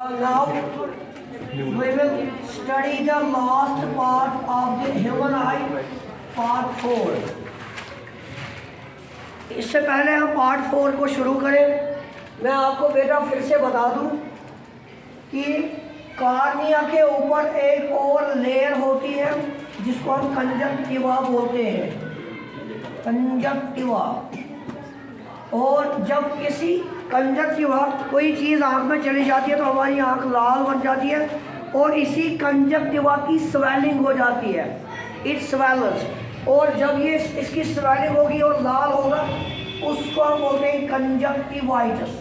Now we will study the last part of the human eye, part 4. इससे पहले हम part 4 को शुरू करें, मैं आपको बेटा फिर से बता दूं कि कार्निया के ऊपर एक और लेयर होती है जिसको हम कंजक्टिवा बोलते हैं, कंजक्टिवा। और जब किसी कंजक्टिवा कोई चीज़ आँख में चली जाती है तो हमारी आँख लाल बन जाती है और इसी कंजक्टिवा की स्वेलिंग हो जाती है, इट स्वेल्स। और जब ये इसकी स्वेलिंग होगी और लाल होगा उसको हम बोलते हैं कंजक्टिवाइटिस,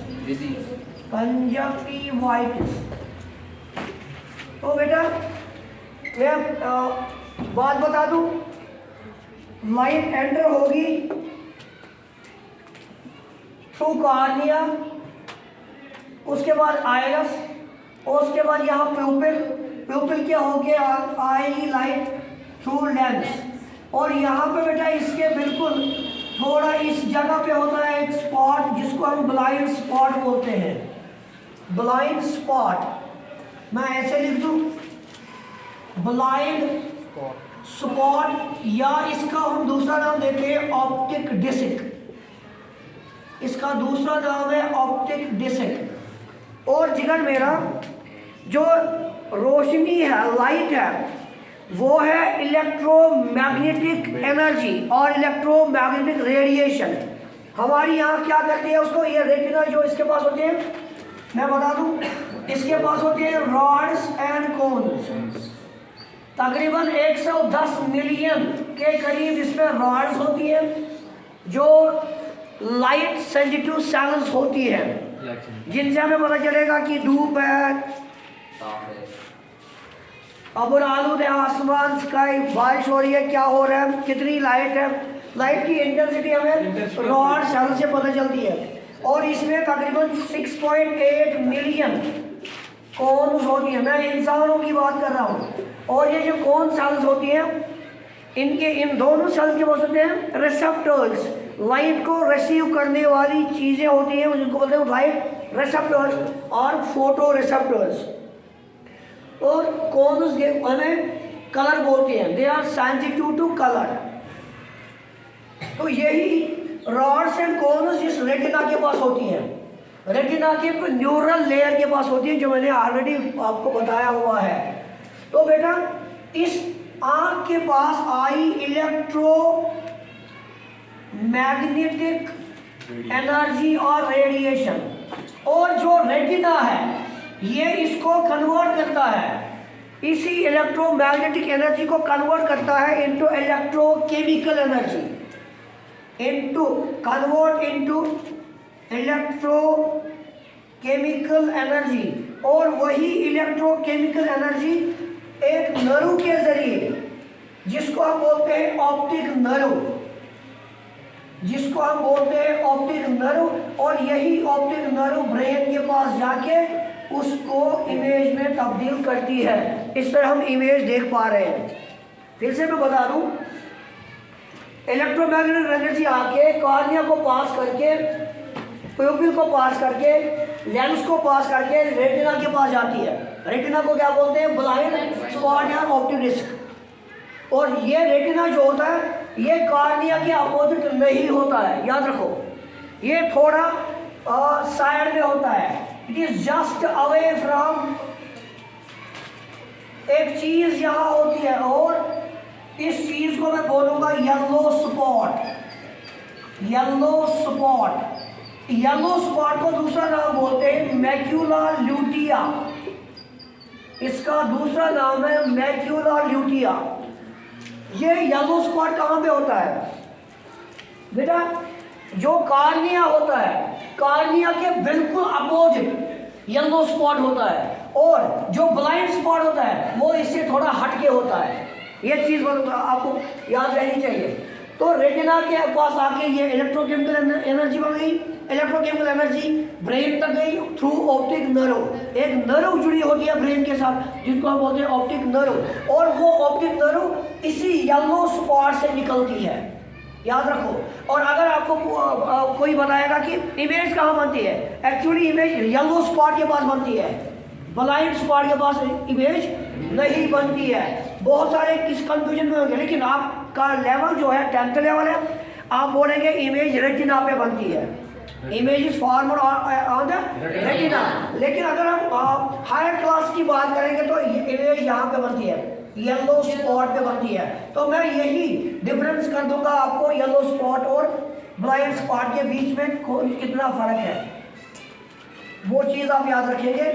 कंजक्टिवाइटिस। तो बेटा मैं बात बता दूं, लाइट एंटर होगी थ्रू कार्निया, उसके बाद आइरस और उसके बाद यहाँ प्यूपिल, प्यूपिल क्या हो गया आएगी लाइट थ्रू लेंस। और यहाँ पे बेटा इसके बिल्कुल थोड़ा इस जगह पे होता है एक स्पॉट जिसको हम ब्लाइंड स्पॉट बोलते हैं, ब्लाइंड स्पॉट। मैं ऐसे लिख दूँ ब्लाइंड स्पॉट, या इसका हम दूसरा नाम देते हैं ऑप्टिक डिस्क, इसका दूसरा नाम है ऑप्टिक डिस्क। और जिगर मेरा जो रोशनी है, लाइट है, वो है इलेक्ट्रोमैग्नेटिक एनर्जी और इलेक्ट्रोमैग्नेटिक रेडिएशन। हमारी यहाँ क्या करती है उसको, ये रेटिना जो इसके पास होते हैं, मैं बता दूँ, इसके पास होते हैं रॉड्स एंड कोन्स। तकरीबन 110 मिलियन के करीब इसमें रॉड्स होती हैं जो लाइट सेंसिटिव सेल्स होती है, जिनसे हमें पता चलेगा कि धूप है, अबुर आलूद है, आसमान स्काई, बारिश हो रही है, क्या हो रहा है, कितनी लाइट है। लाइट की इंटेंसिटी हमें रॉड सेल से पता चलती है। और इसमें तकरीबन 6.8 मिलियन कोन्स होती है, मैं इंसानों की बात कर रहा हूँ। और ये जो कोन सेल्स होती हैं, इनके इन दोनों सेल्स के बोलते हैं रिसेप्टर्स, लाइट को रिसीव करने वाली चीज़ें होती हैं, जिनको बोलते हैं लाइट रिसेप्टर्स और फोटो रिसेप्टर्स। और कोन्स हमें कलर बोलते हैं, they are sensitive to colour. तो यही रॉड्स एंड कोन्स इस रेटिना के पास होती हैं, रेटिना के न्यूरल लेयर के पास होती है, जो मैंने ऑलरेडी आपको बताया हुआ है। तो बेटा इस आँख के पास आई इलेक्ट्रो मैग्नेटिक एनर्जी और रेडिएशन, और जो रेटिना है ये इसको कन्वर्ट करता है, इसी इलेक्ट्रोमैग्नेटिक एनर्जी को कन्वर्ट करता है into electrochemical energy, convert into electrochemical energy. और वही इलेक्ट्रोकेमिकल एनर्जी एक नर्व के जरिए, जिसको हम बोलते हैं ऑप्टिक नर्व, जिसको हम बोलते हैं ऑप्टिक नर्व, और यही ऑप्टिक नर्व ब्रेन के पास जाके उसको इमेज में तब्दील करती है। इस तरह हम इमेज देख पा रहे हैं। फिर से मैं बता दूं, इलेक्ट्रोमैग्नेटिक एनर्जी आके कार्निया को पास करके, प्यूपिल को पास करके, लेंस को पास करके रेटिना के पास जाती है। रेटिना को क्या बोलते हैं, ब्लाइंड स्पॉट या ऑप्टिक डिस्क। और ये रेटिना जो होता है ये कार्निया के अपोजिट नहीं होता है, याद रखो, ये थोड़ा साइड में होता है, it is just away from. एक चीज यहाँ होती है और इस चीज को मैं बोलूँगा yellow spot, yellow spot. Yellow spot को दूसरा नाम बोलते हैं मैक्यूला ल्यूटिया, इसका दूसरा नाम है मैक्यूला ल्यूटिया। ये येलो स्पॉट कहाँ पे होता है बेटा, जो कार्निया होता है, कार्निया के बिल्कुल अपोजिट येलो स्पॉट होता है, और जो ब्लाइंड स्पॉट होता है वो इससे थोड़ा हटके होता है। ये चीज़ आपको याद रहनी चाहिए। तो रेटिना के पास आके ये इलेक्ट्रोकेमिकल एनर्जी बन गई, इलेक्ट्रोकेमिकल एनर्जी ब्रेन तक गई थ्रू ऑप्टिक नर्व। एक नर्व जुड़ी होती है ब्रेन के साथ जिसको हम बोलते हैं ऑप्टिक नर्व, और वो ऑप्टिक नर्व इसी येलो स्पॉट से निकलती है, याद रखो। और अगर आपको कोई बताएगा कि इमेज कहाँ बनती है, एक्चुअली इमेज येलो स्पॉट के पास बनती है, ब्लाइंड स्पॉट के पास इमेज नहीं बनती है। बहुत सारे किस कंफ्यूजन में होंगे, लेकिन आपका लेवल जो है 10th लेवल है, आप बोलेंगे इमेज रेटिना पे बनती है, image is formed on the retina. लेकिन अगर हम हायर क्लास की बात करेंगे तो इमेज यहाँ पे बनती है, येलो स्पॉट पे बनती है। तो मैं यही डिफरेंस कर दूंगा आपको येलो स्पॉट और ब्लाइंड स्पॉट के बीच में कितना फर्क है, वो चीज़ आप याद रखेंगे।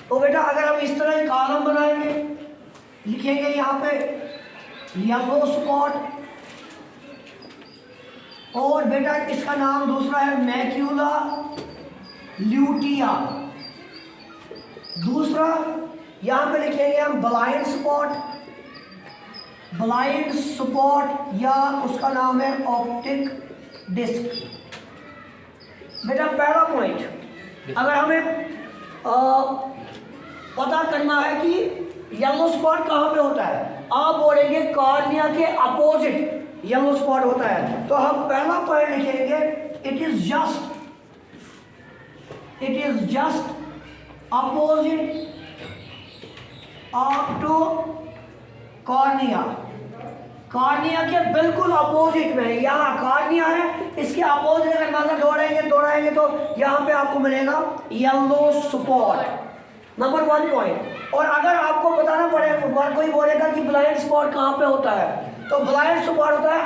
तो बेटा अगर हम इस तरह कॉलम बनाएंगे, लिखेंगे यहाँ पे येलो स्पॉट, और बेटा इसका नाम दूसरा है मैक्यूला ल्यूटिया। दूसरा यहाँ पे लिखेंगे हम ब्लाइंड स्पॉट, ब्लाइंड स्पॉट या उसका नाम है ऑप्टिक डिस्क। बेटा पहला पॉइंट, अगर हमें पता करना है कि येलो स्पॉट कहाँ पे होता है, आप बोलेंगे कॉर्निया के अपोजिट येलो स्पॉट होता है। तो हम पहला पॉइंट लिखेंगे it is just opposite of to cornea. Cornea के बिल्कुल अपोजिट में, यहाँ कॉर्निया है, इसके अपोजिट अगर नजर दौड़ाएंगे तो यहाँ पे आपको मिलेगा येलो स्पॉट। Number 1 point. और अगर आपको बताना पड़ेगा, कोई बोलेगा कि ब्लाइंड स्पॉट कहाँ पे होता है, तो ब्लाइंड स्पॉट होता है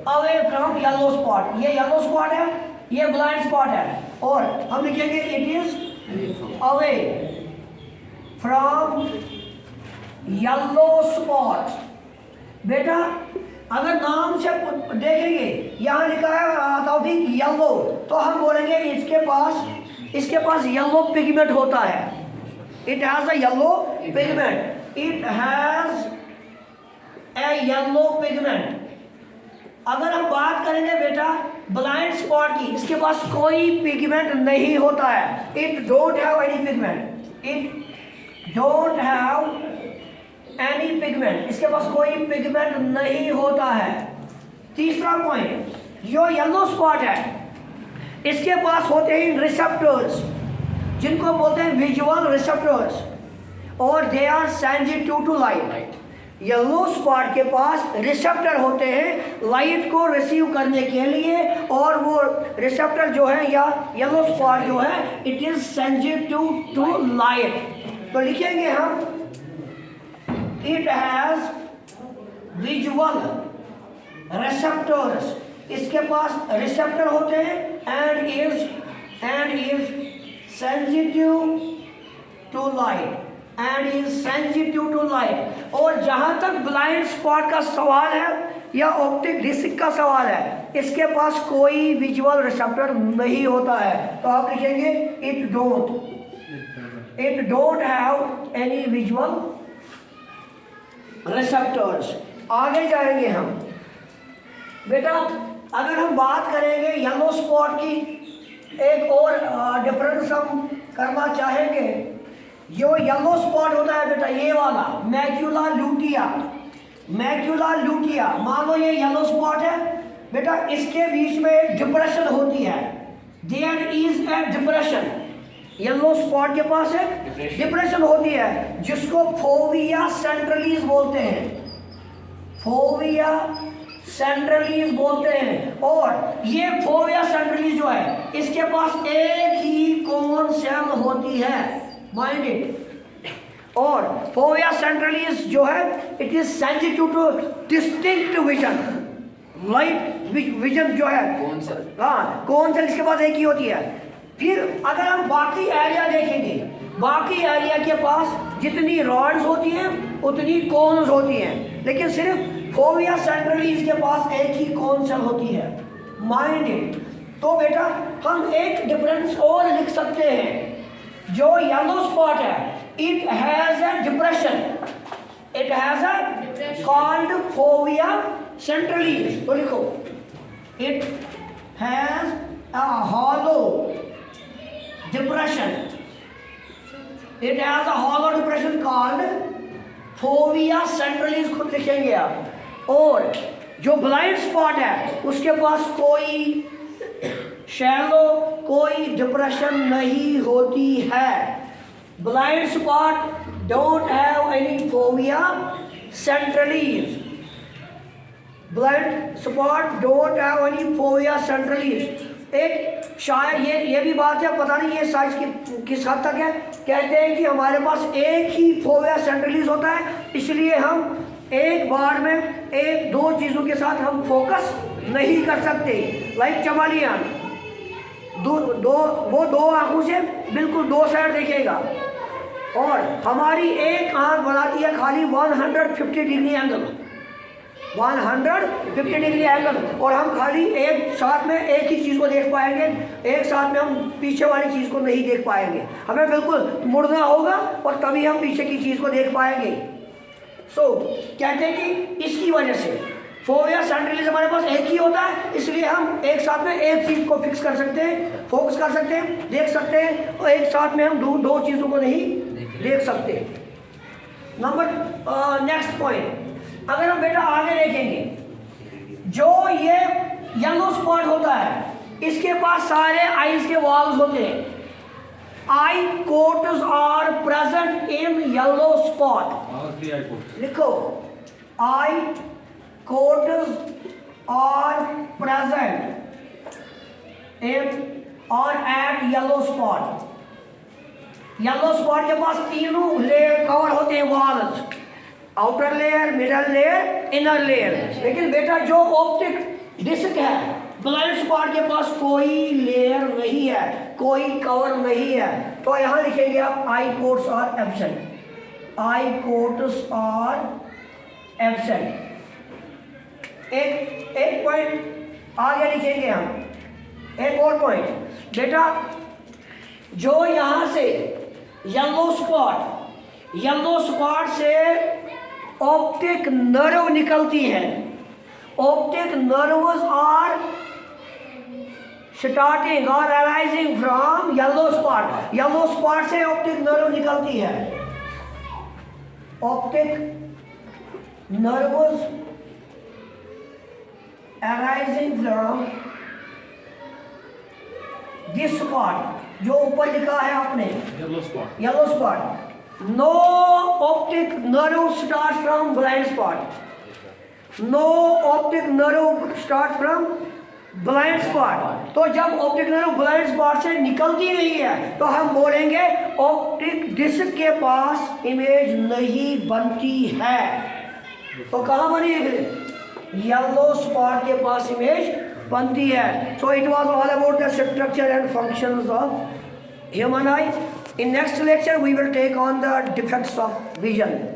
अवे फ्रॉम येलो स्पॉट। ये येलो स्पॉट है, ये ब्लाइंड स्पॉट है, और हम लिखेंगे it is away from yellow spot. बेटा अगर नाम से देखेंगे, यहाँ लिखा है तौफीक येलो, तो हम बोलेंगे इसके पास येलो पिगमेंट होता है। It has a yellow pigment. It has a yellow pigment. अगर हम बात करेंगे बेटा ब्लाइंड स्पॉट की, इसके पास कोई पिगमेंट नहीं होता है। It don't have any pigment. It don't have any pigment. इसके पास कोई पिगमेंट नहीं होता है। तीसरा पॉइंट, जो येलो स्पॉट है इसके पास होते हैं रिसेप्टर्स, जिनको बोलते हैं विजुअल रिसेप्टर्स, और they are sensitive to light. Yellow spot के पास रिसेप्टर होते हैं लाइट को रिसीव करने के लिए, और वो रिसेप्टर जो है या येलो स्पॉट जो है it is sensitive to light. तो लिखेंगे हम इट हैज विजुअल रिसेप्टर्स, इसके पास रिसेप्टर होते हैं and is sensitive to light। और जहाँ तक ब्लाइंड स्पॉट का सवाल है या ऑप्टिक डिस्क का सवाल है, इसके पास कोई विजुअल रिसेप्टर नहीं होता है। तो आप लिखेंगे it don't have any visual receptors. आगे जाएंगे हम बेटा, अगर हम बात करेंगे येलो स्पॉट की, एक और डिफरेंस हम करना चाहेंगे। जो येलो स्पॉट होता है बेटा ये वाला मैक्यूला ल्यूटिया, मान लो ये येलो स्पॉट है बेटा, इसके बीच में एक डिप्रेशन होती है। There is a depression, yellow spot के पास एक डिप्रेशन होती है जिसको फोविया सेंट्रलीज बोलते हैं, फोविया सेंट्रलीज बोलते हैं। और ये फोविया सेंट्रलीज जो है इसके पास एक ही कॉमन सेल होती है, माइंड इट। और फोविया सेंट्रलीज जो है it is sensitive two distinct vision, light vision जो है, हाँ कौन सेल इसके पास एक ही होती है। फिर अगर हम बाकी एरिया देखेंगे, बाकी एरिया के पास जितनी रॉड्स होती हैं उतनी कोन्स होती हैं, लेकिन सिर्फ फोविया सेंट्रलीज के पास एक ही कौन सेल होती है, माइंड इट। तो बेटा हम एक डिफरेंस और लिख सकते हैं, जो येलो स्पॉट है it has a depression, it has a called fovea centralis. तो लिखो it has a hollow depression, it has a hollow depression called fovea centralis, खुद लिखेंगे आप। और जो ब्लाइंड स्पॉट है उसके पास कोई शैलो कोई डिप्रेशन नहीं होती है। Blind spot don't have any fovea centralis. Blind spot don't have any fovea centralis. एक शायद ये भी बात है, पता नहीं ये साइज किस हद तक है। कहते हैं कि हमारे पास एक ही फोबिया सेंट्रलीज होता है, इसलिए हम एक बार में एक दो चीज़ों के साथ हम फोकस नहीं कर सकते। लाइक चमालियान, वो दो आंखों से बिल्कुल दो साइड देखेगा, और हमारी एक आंख बनाती है खाली 150 डिग्री एंगल, 150 डिग्री एंगल, और हम खाली एक साथ में एक ही चीज़ को देख पाएंगे, एक साथ में हम पीछे वाली चीज़ को नहीं देख पाएंगे। हमें बिल्कुल मुड़ना होगा और तभी हम पीछे की चीज़ को देख पाएंगे। कहते हैं कि इसकी वजह से फोबिया सेंट्रलीज हमारे पास एक ही होता है, इसलिए हम एक साथ में एक चीज़ को फिक्स कर सकते हैं, फोकस कर सकते हैं, देख सकते हैं, और एक साथ में हम दो चीज़ों को नहीं देख सकते। नेक्स्ट पॉइंट, अगर हम बेटा आगे देखेंगे, जो ये येलो स्पॉट होता है इसके पास सारे आईज के वॉल्स होते हैं। Eye coats are present in yellow spot. लिखो, eye coats are present in और at yellow spot. Yellow spot के पास तीनों लेयर कवर होते हैं, walls, outer layer, middle layer, inner layer. लेकिन बेटा जो ऑप्टिक डिस्क है ब्लाइंड स्पॉट के पास कोई लेयर नहीं है, कोई कवर नहीं है। तो यहां लिखेंगे आप eye coats are absent, eye coats are absent. एक पॉइंट आगे लिखेंगे हम, एक और पॉइंट बेटा, जो यहां से येलो स्पॉट से ऑप्टिक नर्व निकलती है, ऑप्टिक नर्व्स आर स्टार्टिंग और arising from yellow spot. Yellow spot से ऑप्टिक नर्व निकलती है, optic nerves arising from this spot, जो ऊपर लिखा है आपने yellow spot. No optic nerve start from blind spot, no optic nerve start from blind spot. तो जब ऑप्टिक नर्व ब्लाइंड स्पॉट से निकलती नहीं है तो हम बोलेंगे ऑप्टिक डिस्क के पास इमेज नहीं बनती है। तो कहाँ बनी है फिर? येलो स्पॉट के पास इमेज बनती है। So it was all about the structure and functions of human eye. In next lecture we will take on the defects of vision.